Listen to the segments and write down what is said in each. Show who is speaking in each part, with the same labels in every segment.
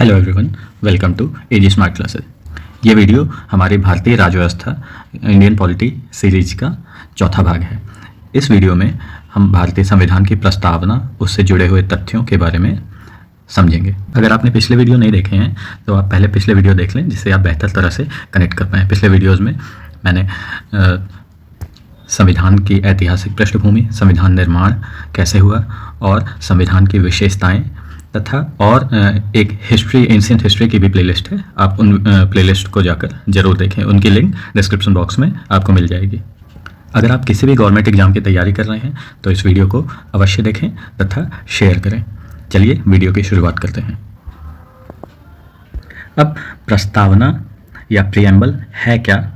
Speaker 1: Hello everyone, welcome to AG smart classes. ये video हमारी भारतीय राज्य व्यवस्था इंडियन पॉलिटी सीरीज का चौथा भाग है। इस वीडियो में हम भारतीय संविधान की प्रस्तावना, उससे जुड़े हुए तथ्यों के बारे में समझेंगे। अगर आपने पिछले वीडियो नहीं देखे हैं तो आप पहले पिछले वीडियो देख लें, जिससे आप बेहतर तरह से कनेक्ट कर पाएँ। पिछले वीडियोज़ में मैंने संविधान की ऐतिहासिक पृष्ठभूमि, संविधान निर्माण कैसे हुआ और संविधान की विशेषताएं तथा और एक हिस्ट्री, एंशिएंट हिस्ट्री की भी प्लेलिस्ट है। आप उन प्लेलिस्ट को जाकर जरूर देखें, उनकी लिंक डिस्क्रिप्शन बॉक्स में आपको मिल जाएगी। अगर आप किसी भी गवर्नमेंट एग्जाम की तैयारी कर रहे हैं तो इस वीडियो को अवश्य देखें तथा शेयर करें। चलिए वीडियो की शुरुआत करते हैं। अब प्रस्तावना या प्रीएम्बल है क्या?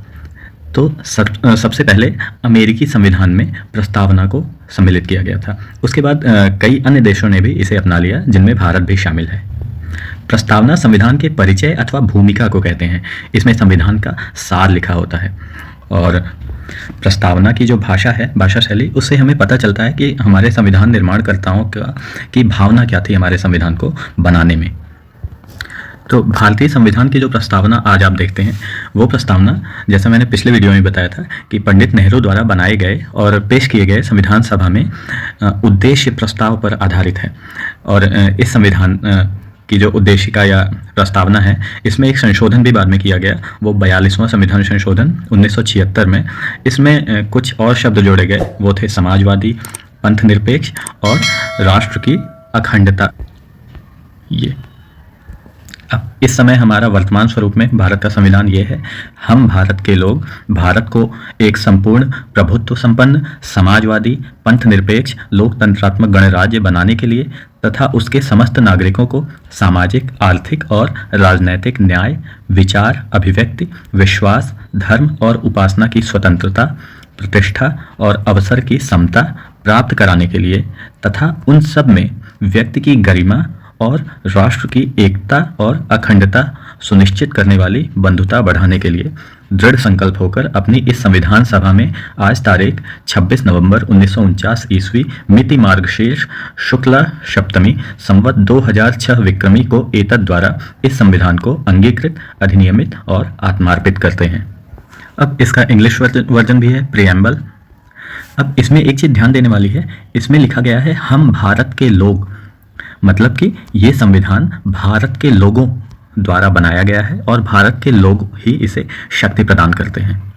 Speaker 1: तो सबसे पहले अमेरिकी संविधान में प्रस्तावना को सम्मिलित किया गया था। उसके बाद कई अन्य देशों ने भी इसे अपना लिया, जिनमें भारत भी शामिल है। प्रस्तावना संविधान के परिचय अथवा भूमिका को कहते हैं। इसमें संविधान का सार लिखा होता है और प्रस्तावना की जो भाषा है, भाषा शैली, उससे हमें पता चलता है कि हमारे संविधान निर्माणकर्ताओं की भावना क्या थी हमारे संविधान को बनाने में। तो भारतीय संविधान की जो प्रस्तावना आज आप देखते हैं, वो प्रस्तावना, जैसा मैंने पिछले वीडियो में बताया था, कि पंडित नेहरू द्वारा बनाए गए और पेश किए गए संविधान सभा में उद्देश्य प्रस्ताव पर आधारित है। और इस संविधान की जो उद्देशिका या प्रस्तावना है, इसमें एक संशोधन भी बाद में किया गया, वो 42वां संविधान संशोधन 1976 में। इसमें कुछ और शब्द जोड़े गए, वो थे समाजवादी, पंथ निरपेक्ष और राष्ट्र की अखंडता। ये अब इस समय हमारा वर्तमान स्वरूप में भारत का संविधान ये है: हम भारत के लोग भारत को एक संपूर्ण प्रभुत्व संपन्न, समाजवादी, पंथ निरपेक्ष, लोकतंत्रात्मक गणराज्य बनाने के लिए तथा उसके समस्त नागरिकों को सामाजिक, आर्थिक और राजनैतिक न्याय, विचार, अभिव्यक्ति, विश्वास, धर्म और उपासना की स्वतंत्रता, प्रतिष्ठा और अवसर की समता प्राप्त कराने के लिए तथा उन सब में व्यक्ति की गरिमा और राष्ट्र की एकता और अखंडता सुनिश्चित करने वाली बंधुता बढ़ाने के लिए दृढ़ संकल्प होकर अपनी इस संविधान सभा में आज तारीख 26 नवंबर 1949 ईस्वी मिति मार्गशीर्ष शुक्ला सप्तमी संवत 2006 विक्रमी को एतद द्वारा इस संविधान को अंगीकृत, अधिनियमित और आत्मार्पित करते हैं। अब इसका इंग्लिश वर्जन भी है, प्रीएम्बल। अब इसमें एक चीज ध्यान देने वाली है, इसमें लिखा गया है हम भारत के लोग, मतलब कि ये संविधान भारत के लोगों द्वारा बनाया गया है और भारत के लोग ही इसे शक्ति प्रदान करते हैं।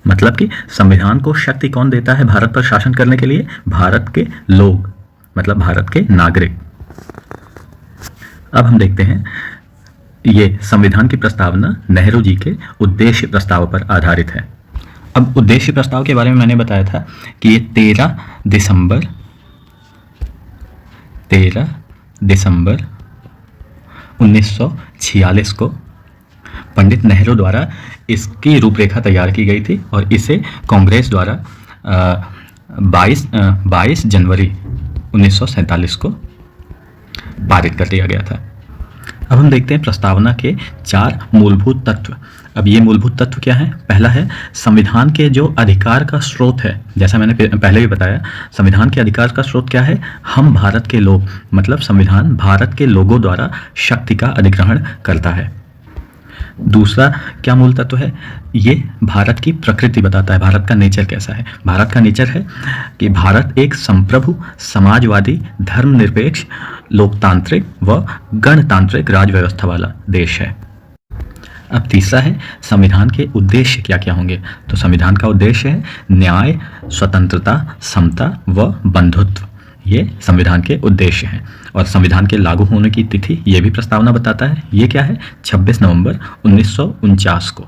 Speaker 1: मतलब कि संविधान को शक्ति कौन देता है भारत पर शासन करने के लिए? भारत के लोग, मतलब भारत के नागरिक। अब हम देखते हैं, ये संविधान की प्रस्तावना नेहरू जी के उद्देश्य प्रस्ताव पर आधारित है। अब उद्देश्य प्रस्ताव के बारे में मैंने बताया था कि ये 13 दिसंबर 1946 को पंडित नेहरू द्वारा इसकी रूपरेखा तैयार की गई थी और इसे कांग्रेस द्वारा 22 जनवरी 1947 को पारित कर दिया गया था। अब हम देखते हैं प्रस्तावना के 4 मूलभूत तत्व। अब ये मूलभूत तत्व क्या है? पहला है संविधान के जो अधिकार का स्रोत है। जैसा मैंने पहले भी बताया, संविधान के अधिकार का स्रोत क्या है? हम भारत के लोग, मतलब संविधान भारत के लोगों द्वारा शक्ति का अधिग्रहण करता है। दूसरा क्या मूल तत्व है? ये भारत की प्रकृति बताता है, भारत का नेचर कैसा है। भारत का नेचर है कि भारत एक संप्रभु, समाजवादी, धर्मनिरपेक्ष, लोकतांत्रिक व गणतांत्रिक राज व्यवस्था वाला देश है। अब तीसरा है संविधान के उद्देश्य क्या क्या होंगे? तो संविधान का उद्देश्य है न्याय, स्वतंत्रता, समता व बंधुत्व। ये संविधान के उद्देश्य हैं। और संविधान के लागू होने की तिथि ये भी प्रस्तावना बताता है। ये क्या है? 26 नवंबर 1949 को।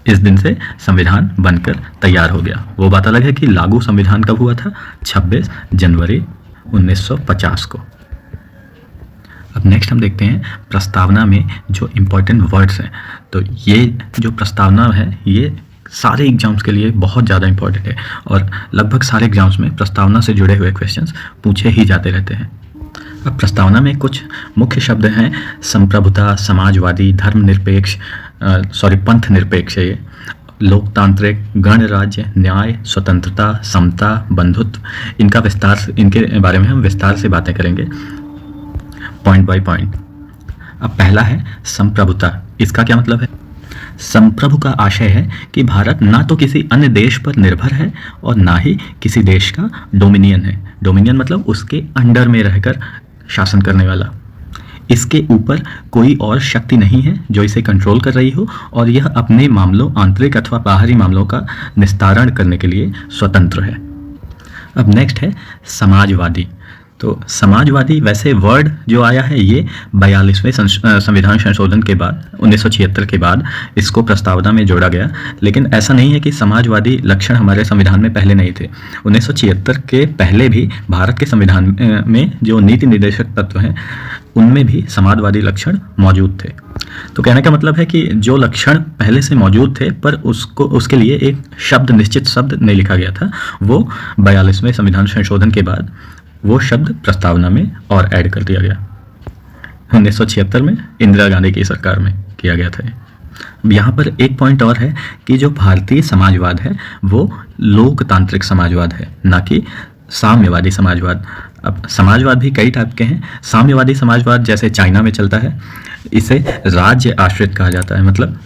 Speaker 1: इस दिन से संविधान बनकर तैयार हो गया। वो बात अलग है कि लागू संविधान कब हुआ था? 26 जनवरी 1950 को। अब नेक्स्ट हम देखते हैं प्रस्तावना में जो इम्पोर्टेंट वर्ड्स हैं। तो ये जो प्रस्तावना है, ये सारे एग्जाम्स के लिए बहुत ज़्यादा इम्पोर्टेंट है और लगभग सारे एग्जाम्स में प्रस्तावना से जुड़े हुए क्वेश्चंस पूछे ही जाते रहते हैं। अब प्रस्तावना में कुछ मुख्य शब्द हैं: संप्रभुता, समाजवादी, धर्मनिरपेक्ष, पंथ निरपेक्ष है ये, लोकतांत्रिक, गणराज्य, न्याय, स्वतंत्रता, समता, बंधुत्व। इनके बारे में हम विस्तार से बातें करेंगे, पॉइंट बाय पॉइंट। अब पहला है संप्रभुता। इसका क्या मतलब है? संप्रभु का आशय है कि भारत ना तो किसी अन्य देश पर निर्भर है और ना ही किसी देश का डोमिनियन है। डोमिनियन मतलब उसके अंडर में रहकर शासन करने वाला। इसके ऊपर कोई और शक्ति नहीं है जो इसे कंट्रोल कर रही हो, और यह अपने मामलों, आंतरिक अथवा बाहरी मामलों का निस्तारण करने के लिए स्वतंत्र है। अब नेक्स्ट है समाजवादी। तो समाजवादी वैसे वर्ड जो आया है ये 42वें संविधान संशोधन के बाद 1976 के बाद इसको प्रस्तावना में जोड़ा गया, लेकिन ऐसा नहीं है कि समाजवादी लक्षण हमारे संविधान में पहले नहीं थे। 1976 के पहले भी भारत के संविधान में जो नीति निर्देशक तत्व हैं उनमें भी समाजवादी लक्षण मौजूद थे। तो कहने का मतलब है कि जो लक्षण पहले से मौजूद थे पर उसके लिए एक शब्द, निश्चित शब्द नहीं लिखा गया था, वो 42वें संविधान संशोधन के बाद वो शब्द प्रस्तावना में और ऐड कर दिया गया। 1976 में इंदिरा गांधी की सरकार में किया गया था। अब यहाँ पर एक पॉइंट और है कि जो भारतीय समाजवाद है वो लोकतांत्रिक समाजवाद है, ना कि साम्यवादी समाजवाद। अब समाजवाद भी कई टाइप के हैं। साम्यवादी समाजवाद जैसे चाइना में चलता है, इसे राज्य आश्रित कहा जाता है। मतलब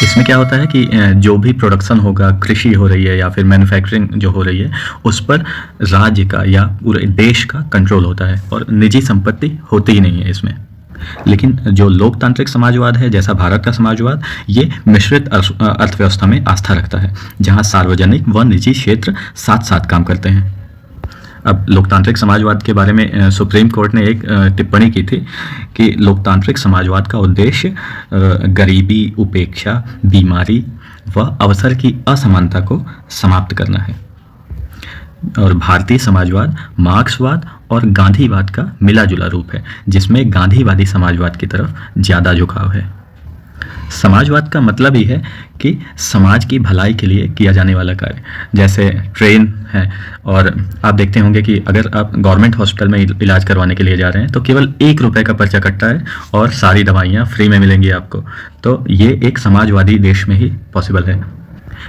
Speaker 1: इसमें क्या होता है कि जो भी प्रोडक्शन होगा, कृषि हो रही है या फिर मैन्युफैक्चरिंग जो हो रही है, उस पर राज्य का या पूरे देश का कंट्रोल होता है और निजी संपत्ति होती ही नहीं है इसमें। लेकिन जो लोकतांत्रिक समाजवाद है, जैसा भारत का समाजवाद, ये मिश्रित अर्थव्यवस्था में आस्था रखता है, जहां सार्वजनिक व निजी क्षेत्र साथ साथ काम करते हैं। अब लोकतांत्रिक समाजवाद के बारे में सुप्रीम कोर्ट ने एक टिप्पणी की थी कि लोकतांत्रिक समाजवाद का उद्देश्य गरीबी, उपेक्षा, बीमारी व अवसर की असमानता को समाप्त करना है। और भारतीय समाजवाद मार्क्सवाद और गांधीवाद का मिला जुला रूप है, जिसमें गांधीवादी समाजवाद की तरफ ज़्यादा झुकाव है। समाजवाद का मतलब ही है कि समाज की भलाई के लिए किया जाने वाला कार्य। जैसे ट्रेन है, और आप देखते होंगे कि अगर आप गवर्नमेंट हॉस्पिटल में इलाज करवाने के लिए जा रहे हैं तो केवल 1 रुपये का पर्चा कटता है और सारी दवाइयाँ फ्री में मिलेंगी आपको। तो ये एक समाजवादी देश में ही पॉसिबल है।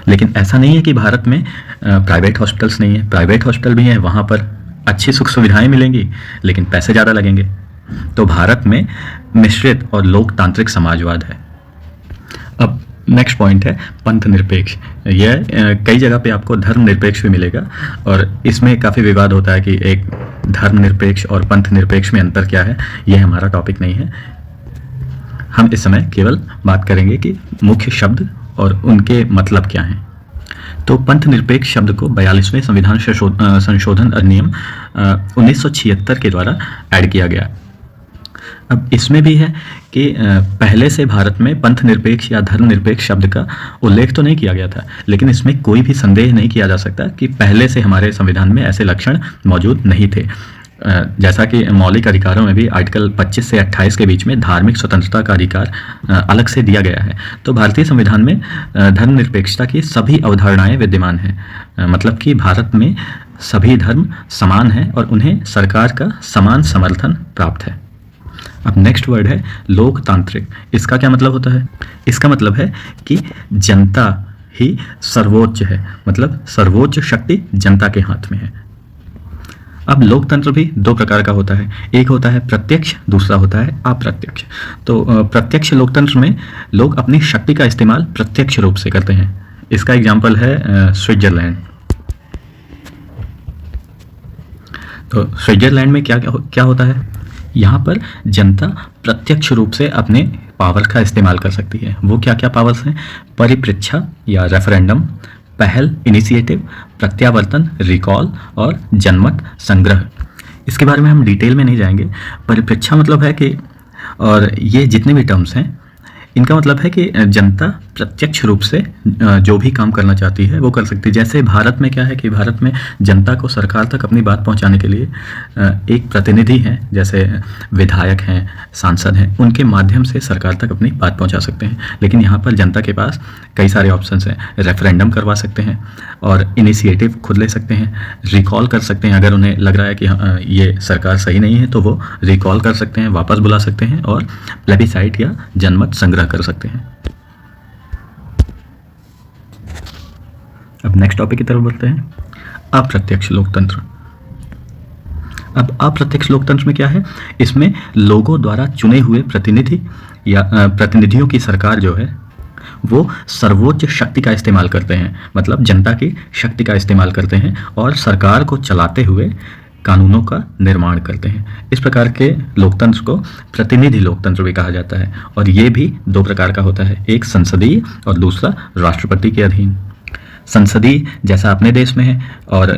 Speaker 1: लेकिन ऐसा नहीं है कि भारत में प्राइवेट हॉस्पिटल्स नहीं है। प्राइवेट हॉस्पिटल भी हैं, वहाँ पर अच्छी सुख सुविधाएँ मिलेंगी लेकिन पैसे ज़्यादा लगेंगे। तो भारत में मिश्रित और लोकतांत्रिक समाजवाद है। अब नेक्स्ट पॉइंट है पंथ निरपेक्ष। यह कई जगह पे आपको धर्म निरपेक्ष भी मिलेगा, और इसमें काफ़ी विवाद होता है कि एक धर्म निरपेक्ष और पंथ निरपेक्ष में अंतर क्या है। यह हमारा टॉपिक नहीं है। हम इस समय केवल बात करेंगे कि मुख्य शब्द और उनके मतलब क्या हैं। तो पंथ निरपेक्ष शब्द को 42वें संविधान संशोधन अधिनियम 1976 के द्वारा ऐड किया गया। अब इसमें भी है कि पहले से भारत में पंथ निरपेक्ष या धर्म निरपेक्ष शब्द का उल्लेख तो नहीं किया गया था, लेकिन इसमें कोई भी संदेह नहीं किया जा सकता कि पहले से हमारे संविधान में ऐसे लक्षण मौजूद नहीं थे। जैसा कि मौलिक अधिकारों में भी आर्टिकल 25 से 28 के बीच में धार्मिक स्वतंत्रता का अधिकार अलग से दिया गया है। तो भारतीय संविधान में धर्मनिरपेक्षता की सभी अवधारणाएं विद्यमान हैं। मतलब कि भारत में सभी धर्म समान हैं और उन्हें सरकार का समान समर्थन प्राप्त है। अब नेक्स्ट वर्ड है लोकतांत्रिक। इसका क्या मतलब होता है? इसका मतलब है कि जनता ही सर्वोच्च है, मतलब सर्वोच्च शक्ति जनता के हाथ में है। अब लोकतंत्र भी दो प्रकार का होता है, एक होता है प्रत्यक्ष, दूसरा होता है अप्रत्यक्ष। तो प्रत्यक्ष लोकतंत्र में लोग अपनी शक्ति का इस्तेमाल प्रत्यक्ष रूप से करते हैं। इसका एग्जाम्पल है स्विट्जरलैंड। तो स्विट्जरलैंड में क्या होता है? यहाँ पर जनता प्रत्यक्ष रूप से अपने पावर का इस्तेमाल कर सकती है। वो क्या क्या पावर्स हैं? परिप्रेक्षा या रेफरेंडम, पहल इनिशिएटिव, प्रत्यावर्तन रिकॉल और जनमत संग्रह। इसके बारे में हम डिटेल में नहीं जाएंगे। परिप्रेक्षा मतलब है कि, और ये जितने भी टर्म्स हैं इनका मतलब है कि जनता प्रत्यक्ष रूप से जो भी काम करना चाहती है वो कर सकती है। जैसे भारत में क्या है कि भारत में जनता को सरकार तक अपनी बात पहुंचाने के लिए एक प्रतिनिधि हैं, जैसे विधायक हैं, सांसद हैं, उनके माध्यम से सरकार तक अपनी बात पहुंचा सकते हैं। लेकिन यहाँ पर जनता के पास कई सारे ऑप्शंस हैं। रेफरेंडम करवा सकते हैं और इनिशिएटिव खुद ले सकते हैं, रिकॉल कर सकते हैं। अगर उन्हें लग रहा है कि ये सरकार सही नहीं है तो वो रिकॉल कर सकते हैं, वापस बुला सकते हैं, और प्लेबिसाइट या जनमत संग्रह कर सकते हैं। अब नेक्स्ट टॉपिक की तरफ बढ़ते हैं, अप्रत्यक्ष लोकतंत्र। अब अप्रत्यक्ष लोकतंत्र में क्या है, इसमें लोगों द्वारा चुने हुए प्रतिनिधि या प्रतिनिधियों की सरकार जो है वो सर्वोच्च शक्ति का इस्तेमाल करते हैं, मतलब जनता की शक्ति का इस्तेमाल करते हैं और सरकार को चलाते हुए कानूनों का निर्माण करते हैं। इस प्रकार के लोकतंत्र को प्रतिनिधि लोकतंत्र भी कहा जाता है और ये भी दो प्रकार का होता है, एक संसदीय और दूसरा राष्ट्रपति के अधीन। संसदीय जैसा अपने देश में है और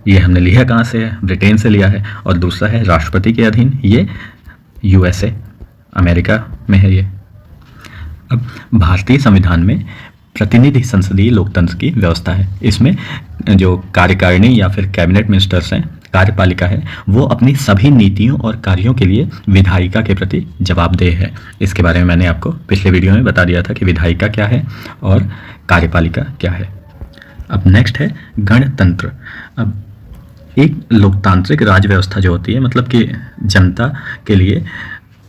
Speaker 1: ये हमने लिया कहाँ से है, ब्रिटेन से लिया है, और दूसरा है राष्ट्रपति के अधीन, ये यूएसए अमेरिका में है ये। अब भारतीय संविधान में प्रतिनिधि संसदीय लोकतंत्र की व्यवस्था है। इसमें जो कार्यकारिणी या फिर कैबिनेट मिनिस्टर्स हैं, कार्यपालिका है, वो अपनी सभी नीतियों और कार्यों के लिए विधायिका के प्रति जवाबदेह है। इसके बारे में मैंने आपको पिछले वीडियो में बता दिया था कि विधायिका क्या है और कार्यपालिका क्या है। अब नेक्स्ट है गणतंत्र। अब एक लोकतांत्रिक राज्य व्यवस्था जो होती है, मतलब कि जनता के लिए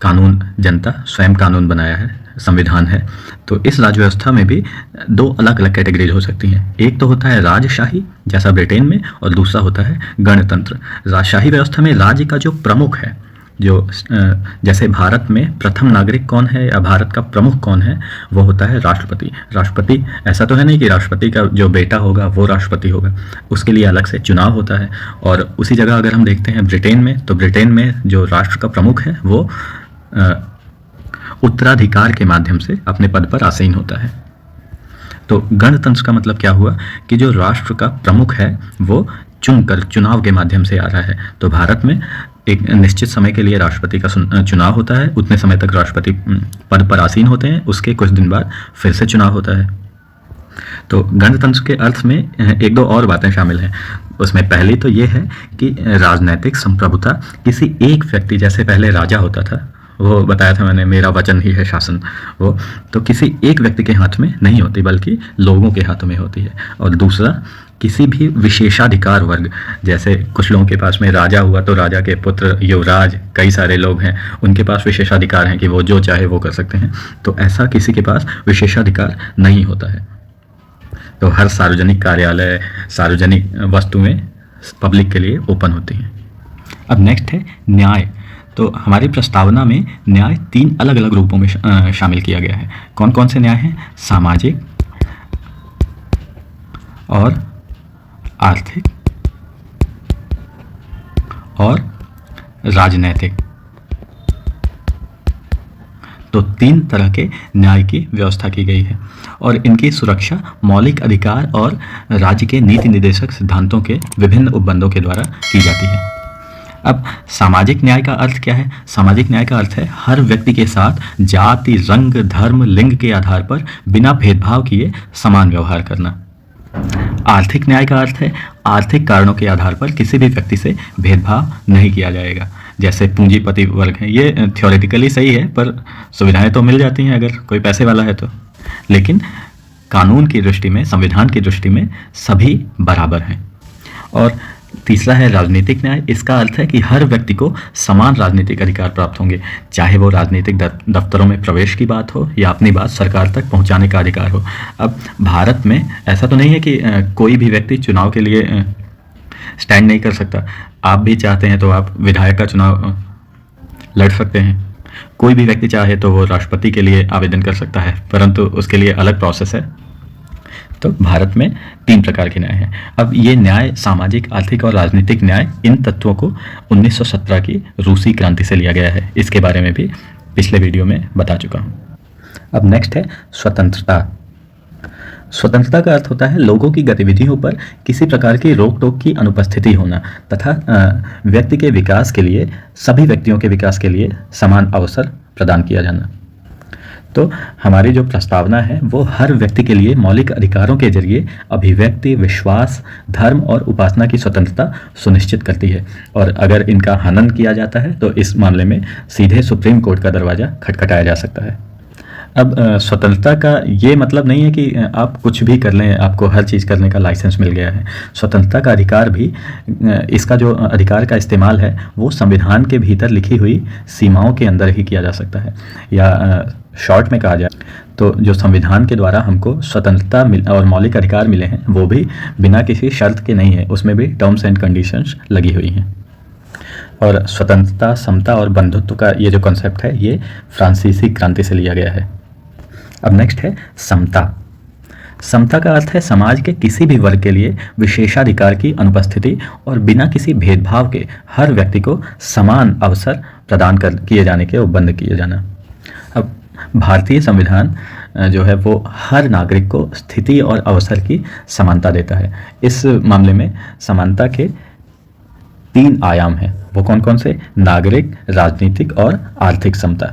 Speaker 1: कानून, जनता स्वयं कानून बनाया है, संविधान है, तो इस राज्य व्यवस्था में भी दो अलग अलग कैटेगरीज हो सकती हैं। एक तो होता है राजशाही जैसा ब्रिटेन में, और दूसरा होता है गणतंत्र। राजशाही व्यवस्था में राज्य का जो प्रमुख है, जो जैसे भारत में प्रथम नागरिक कौन है या भारत का प्रमुख कौन है, वो होता है राष्ट्रपति। राष्ट्रपति ऐसा तो है नहीं कि राष्ट्रपति का जो बेटा होगा वो राष्ट्रपति होगा, उसके लिए अलग से चुनाव होता है। और उसी जगह अगर हम देखते हैं ब्रिटेन में, तो ब्रिटेन में जो राष्ट्र का प्रमुख है वो उत्तराधिकार के माध्यम से अपने पद पर आसीन होता है। तो गणतंत्र का मतलब क्या हुआ कि जो राष्ट्र का प्रमुख है वो चुनकर, चुनाव के माध्यम से आ रहा है। तो भारत में एक निश्चित समय के लिए राष्ट्रपति का चुनाव होता है, उतने समय तक राष्ट्रपति पद पर आसीन होते हैं, उसके कुछ दिन बाद फिर से चुनाव होता है। तो गणतंत्र के अर्थ में एक दो और बातें शामिल हैं। उसमें पहली तो ये है कि राजनैतिक संप्रभुता, किसी एक व्यक्ति, जैसे पहले राजा होता था, वो बताया था मैंने, मेरा वचन ही है शासन, वो तो किसी एक व्यक्ति के हाथ में नहीं होती बल्कि लोगों के हाथों में होती है। और दूसरा, किसी भी विशेषाधिकार वर्ग, जैसे कुछ लोगों के पास में राजा हुआ तो राजा के पुत्र, युवराज, कई सारे लोग हैं, उनके पास विशेषाधिकार हैं कि वो जो चाहे वो कर सकते हैं, तो ऐसा किसी के पास विशेषाधिकार नहीं होता है। तो हर सार्वजनिक कार्यालय, सार्वजनिक वस्तुएं पब्लिक के लिए ओपन होती हैं। अब नेक्स्ट है न्याय। तो हमारी प्रस्तावना में न्याय 3 अलग अलग रूपों में शामिल किया गया है। कौन कौन से न्याय हैं? सामाजिक और आर्थिक और राजनैतिक। तो 3 तरह के न्याय की व्यवस्था की गई है और इनकी सुरक्षा मौलिक अधिकार और राज्य के नीति निर्देशक सिद्धांतों के विभिन्न उपबंधों के द्वारा की जाती है। अब सामाजिक न्याय का अर्थ क्या है? सामाजिक न्याय का अर्थ है हर व्यक्ति के साथ जाति, रंग, धर्म, लिंग के आधार पर बिना भेदभाव किए समान व्यवहार करना। आर्थिक न्याय का अर्थ है आर्थिक कारणों के आधार पर किसी भी व्यक्ति से भेदभाव नहीं किया जाएगा। जैसे पूंजीपति वर्ग है, ये थ्योरेटिकली सही है पर सुविधाएं तो मिल जाती हैं अगर कोई पैसे वाला है तो, लेकिन कानून की दृष्टि में, संविधान की दृष्टि में सभी बराबर हैं। और तीसरा है राजनीतिक न्याय। इसका अर्थ है कि हर व्यक्ति को समान राजनीतिक अधिकार प्राप्त होंगे, चाहे वो राजनीतिक दफ्तरों में प्रवेश की बात हो या अपनी बात सरकार तक पहुंचाने का अधिकार हो। अब भारत में ऐसा तो नहीं है कि कोई भी व्यक्ति चुनाव के लिए स्टैंड नहीं कर सकता। आप भी चाहते हैं तो आप विधायक का चुनाव लड़ सकते हैं, कोई भी व्यक्ति चाहे तो वो राष्ट्रपति के लिए आवेदन कर सकता है, परंतु उसके लिए अलग प्रोसेस है। तो भारत में 3 प्रकार के न्याय हैं। अब ये न्याय, सामाजिक, आर्थिक और राजनीतिक न्याय, इन तत्वों को 1917 की रूसी क्रांति से लिया गया है। इसके बारे में भी पिछले वीडियो में बता चुका हूँ। अब नेक्स्ट है स्वतंत्रता। स्वतंत्रता का अर्थ होता है लोगों की गतिविधियों पर किसी प्रकार की रोक टोक की अनुपस्थिति होना तथा व्यक्ति के विकास के लिए, सभी व्यक्तियों के विकास के लिए समान अवसर प्रदान किया जाना। तो हमारी जो प्रस्तावना है वो हर व्यक्ति के लिए मौलिक अधिकारों के जरिए अभिव्यक्ति, विश्वास, धर्म और उपासना की स्वतंत्रता सुनिश्चित करती है, और अगर इनका हनन किया जाता है तो इस मामले में सीधे सुप्रीम कोर्ट का दरवाज़ा खटखटाया जा सकता है। अब स्वतंत्रता का ये मतलब नहीं है कि आप कुछ भी कर लें, आपको हर चीज़ करने का लाइसेंस मिल गया है। स्वतंत्रता का अधिकार भी, इसका जो अधिकार का इस्तेमाल है वो संविधान के भीतर लिखी हुई सीमाओं के अंदर ही किया जा सकता है, या शॉर्ट में कहा जाए तो जो संविधान के द्वारा हमको स्वतंत्रता और मौलिक अधिकार मिले हैं वो भी बिना किसी शर्त के नहीं है, उसमें भी टर्म्स एंड कंडीशंस लगी हुई हैं। और स्वतंत्रता, समता और बंधुत्व का ये जो कॉन्सेप्ट है ये फ्रांसीसी क्रांति से लिया गया है। अब नेक्स्ट है समता। समता का अर्थ है समाज के किसी भी वर्ग के लिए विशेषाधिकार की अनुपस्थिति और बिना किसी भेदभाव के हर व्यक्ति को समान अवसर प्रदान किए जाने के उपबंध किए जाना। अब भारतीय संविधान जो है वो हर नागरिक को स्थिति और अवसर की समानता देता है। इस मामले में समानता के 3 आयाम हैं। वो कौन कौन से? नागरिक, राजनीतिक और आर्थिक समता।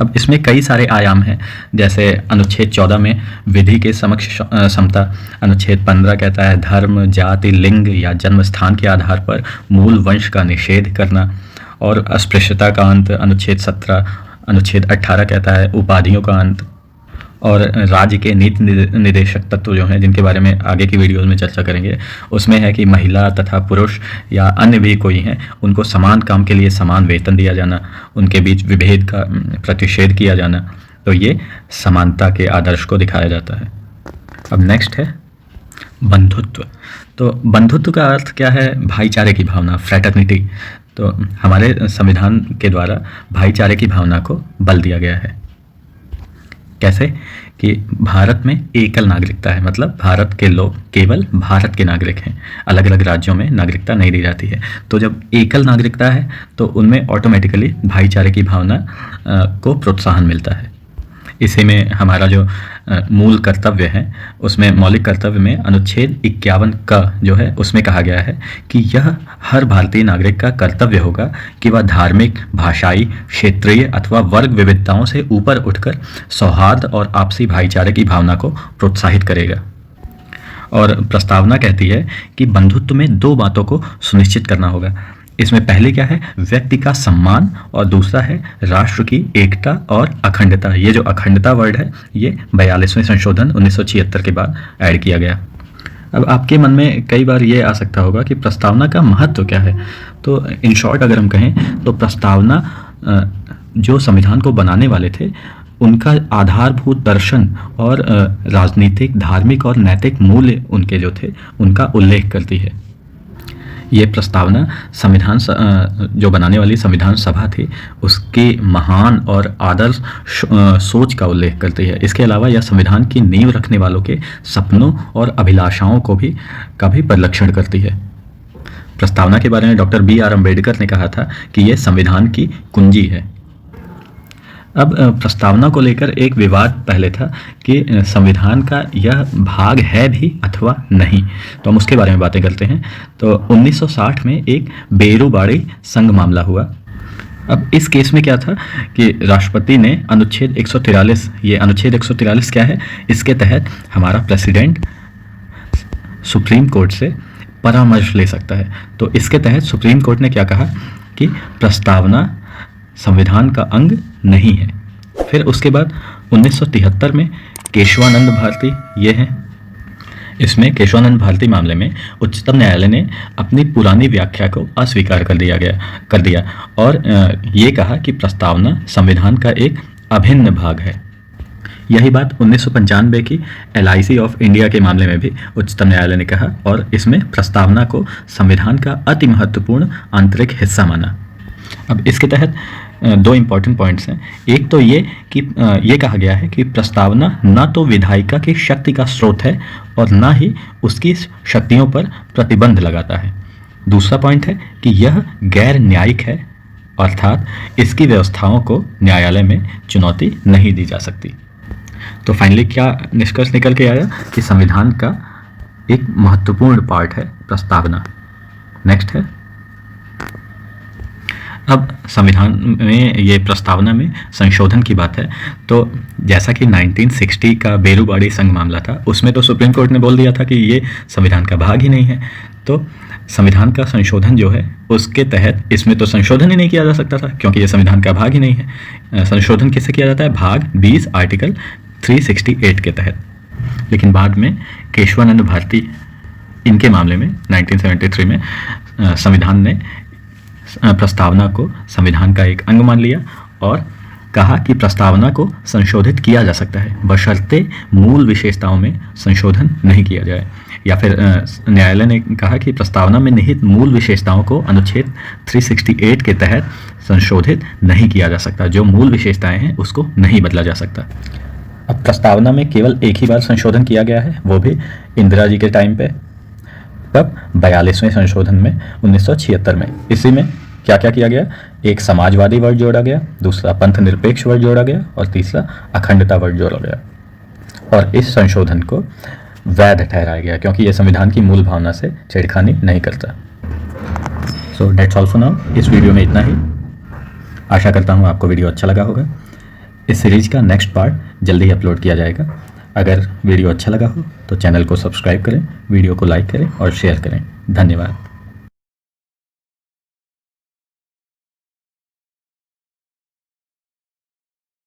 Speaker 1: अब इसमें कई सारे आयाम हैं, जैसे अनुच्छेद 14 में विधि के समक्ष समता, अनुच्छेद 15 कहता है धर्म, जाति, लिंग या जन्म स्थान के आधार पर मूल वंश का निषेध करना, और अस्पृश्यता का अंत अनुच्छेद 17, अनुच्छेद 18 कहता है उपाधियों का अंत, और राज्य के नीति निदेशक तत्व जो हैं जिनके बारे में आगे की वीडियोज़ में चर्चा करेंगे, उसमें है कि महिला तथा पुरुष या अन्य भी कोई हैं उनको समान काम के लिए समान वेतन दिया जाना, उनके बीच विभेद का प्रतिषेध किया जाना। तो ये समानता के आदर्श को दिखाया जाता है। अब नेक्स्ट है बंधुत्व। तो बंधुत्व का अर्थ क्या है? भाईचारे की भावना, फ्रेटर्निटी। तो हमारे संविधान के द्वारा भाईचारे की भावना को बल दिया गया है। कैसे? कि भारत में एकल नागरिकता है, मतलब भारत के लोग केवल भारत के नागरिक हैं, अलग अलग राज्यों में नागरिकता नहीं दी जाती है। तो जब एकल नागरिकता है तो उनमें ऑटोमेटिकली भाईचारे की भावना को प्रोत्साहन मिलता है। इसी में हमारा जो मूल कर्तव्य है उसमें, मौलिक कर्तव्य में अनुच्छेद 51 का जो है उसमें कहा गया है कि यह हर भारतीय नागरिक का कर्तव्य होगा कि वह धार्मिक, भाषाई, क्षेत्रीय अथवा वर्ग विविधताओं से ऊपर उठकर सौहार्द और आपसी भाईचारे की भावना को प्रोत्साहित करेगा। और प्रस्तावना कहती है कि बंधुत्व में 2 बातों को सुनिश्चित करना होगा। इसमें पहले क्या है? व्यक्ति का सम्मान, और दूसरा है राष्ट्र की एकता और अखंडता। ये जो अखंडता वर्ड है ये 42वें संशोधन 1976 के बाद ऐड किया गया। अब आपके मन में कई बार ये आ सकता होगा कि प्रस्तावना का महत्व क्या है। तो इन शॉर्ट अगर हम कहें तो प्रस्तावना जो संविधान को बनाने वाले थे उनका आधारभूत दर्शन और राजनीतिक, धार्मिक और नैतिक मूल्य उनके जो थे उनका उल्लेख करती है। ये प्रस्तावना संविधान जो बनाने वाली संविधान सभा थी उसके महान और आदर्श सोच का उल्लेख करती है। इसके अलावा यह संविधान की नींव रखने वालों के सपनों और अभिलाषाओं को भी परिलक्षण करती है। प्रस्तावना के बारे में डॉक्टर B.R. अम्बेडकर ने कहा था कि यह संविधान की कुंजी है। अब प्रस्तावना को लेकर एक विवाद पहले था कि संविधान का यह भाग है भी अथवा नहीं, तो हम उसके बारे में बातें करते हैं। तो 1960 में एक बेरूबाड़ी संघ मामला हुआ। अब इस केस में क्या था कि राष्ट्रपति ने अनुच्छेद 143, ये अनुच्छेद 143 क्या है? इसके तहत हमारा प्रेसिडेंट सुप्रीम कोर्ट से परामर्श ले सकता है। तो इसके तहत सुप्रीम कोर्ट ने क्या कहा कि प्रस्तावना संविधान का अंग नहीं है। फिर उसके बाद 1973 में केशवानंद भारती ये हैं। इसमें केशवानंद भारती मामले में उच्चतम न्यायालय ने अपनी पुरानी व्याख्या को अस्वीकार कर दिया और ये कहा कि प्रस्तावना संविधान का एक अभिन्न भाग है। यही बात 1995 की LIC ऑफ इंडिया के मामले में भी उच्चतम न्यायालय ने कहा और इसमें प्रस्तावना को संविधान का अति महत्वपूर्ण आंतरिक हिस्सा माना। अब इसके तहत 2 इम्पॉर्टेंट पॉइंट्स हैं। एक तो ये कि ये कहा गया है कि प्रस्तावना न तो विधायिका की शक्ति का स्रोत है और न ही उसकी शक्तियों पर प्रतिबंध लगाता है। दूसरा पॉइंट है कि यह गैर न्यायिक है, अर्थात इसकी व्यवस्थाओं को न्यायालय में चुनौती नहीं दी जा सकती। तो फाइनली क्या निष्कर्ष निकल के आया कि संविधान का एक महत्वपूर्ण पार्ट है प्रस्तावना। नेक्स्ट है, अब संविधान में ये प्रस्तावना में संशोधन की बात है। तो जैसा कि 1960 का बेरूबाड़ी संघ मामला था उसमें तो सुप्रीम कोर्ट ने बोल दिया था कि ये संविधान का भाग ही नहीं है। तो संविधान का संशोधन जो है उसके तहत इसमें तो संशोधन ही नहीं किया जा सकता था क्योंकि ये संविधान का भाग ही नहीं है। संशोधन किससे किया जाता है? भाग 20 आर्टिकल 368 के तहत। लेकिन बाद में केशवानंद भारती इनके मामले में 1973 में संविधान ने प्रस्तावना को संविधान का एक अंग मान लिया और कहा कि प्रस्तावना को संशोधित किया जा सकता है बशर्ते मूल विशेषताओं में संशोधन नहीं किया जाए। या फिर न्यायालय ने कहा कि प्रस्तावना में निहित मूल विशेषताओं को अनुच्छेद 368 के तहत संशोधित नहीं किया जा सकता। जो मूल विशेषताएं हैं उसको नहीं बदला जा सकता। अब प्रस्तावना में केवल एक ही बार संशोधन किया गया है, वो भी इंदिरा जी के टाइम पे, तब 42वें संशोधन में 1976 में। इसी में क्या क्या किया गया? एक समाजवादी वर्ड जोड़ा गया, दूसरा पंथ निरपेक्ष वर्ड जोड़ा गया और तीसरा अखंडता वर्ड जोड़ा गया। और इस संशोधन को वैध ठहराया गया क्योंकि यह संविधान की मूल भावना से छेड़खानी नहीं करता। So that's all for now. इस वीडियो में इतना ही। आशा करता हूँ आपको वीडियो अच्छा लगा होगा। इस सीरीज का नेक्स्ट पार्ट जल्दी ही अपलोड किया जाएगा। अगर वीडियो अच्छा लगा हो तो चैनल को सब्सक्राइब करें, वीडियो को लाइक करें और शेयर करें। धन्यवाद।